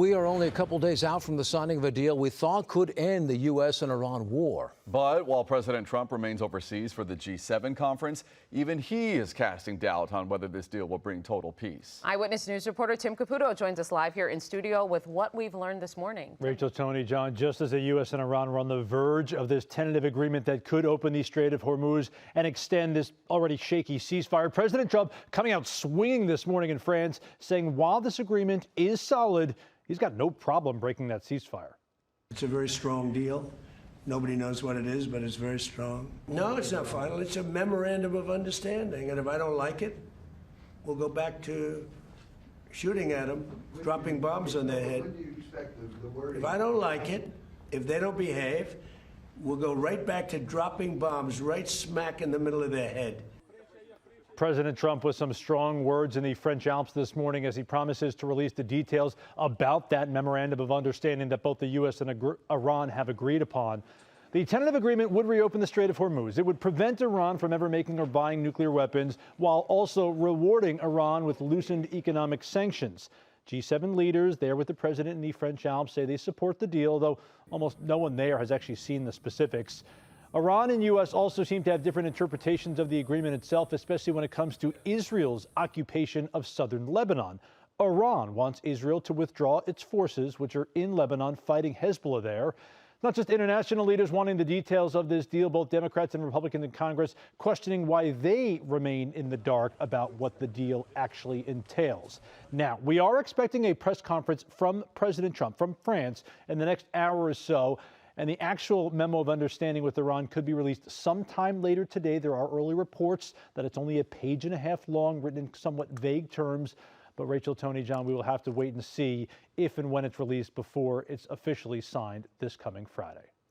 We are only a couple days out from the signing of a deal we thought could end the U.S. and Iran war. But while President Trump remains overseas for the G7 conference, even he is casting doubt on whether this deal will bring total peace. Eyewitness News reporter Tim Caputo joins us live here in studio with what we've learned this morning. Rachel, Tony, John, just as the U.S. and Iran were on the verge of this tentative agreement that could open the Strait of Hormuz and extend this already shaky ceasefire, President Trump coming out swinging this morning in France, saying while this agreement is solid, he's got no problem breaking that ceasefire. It's a very strong deal. Nobody knows what it is, but it's very strong. No, it's not final. It's a memorandum of understanding. And if I don't like it, we'll go back to shooting at them, dropping bombs on their head. If I don't like it, if they don't behave, we'll go right back to dropping bombs right smack in the middle of their head. President Trump with some strong words in the French Alps this morning as he promises to release the details about that memorandum of understanding that both the U.S. and Iran have agreed upon. The tentative agreement would reopen the Strait of Hormuz. It would prevent Iran from ever making or buying nuclear weapons while also rewarding Iran with loosened economic sanctions. G7 leaders there with the president in the French Alps say they support the deal, though almost no one there has actually seen the specifics. Iran and U.S. also seem to have different interpretations of the agreement itself, especially when it comes to Israel's occupation of southern Lebanon. Iran wants Israel to withdraw its forces, which are in Lebanon fighting Hezbollah there. Not just international leaders wanting the details of this deal, both Democrats and Republicans in Congress questioning why they remain in the dark about what the deal actually entails. Now, we are expecting a press conference from President Trump from France in the next hour or so. And the actual memo of understanding with Iran could be released sometime later today. There are early reports that it's only a page and a half long, written in somewhat vague terms. But Rachel, Tony, John, we will have to wait and see if and when it's released before it's officially signed this coming Friday.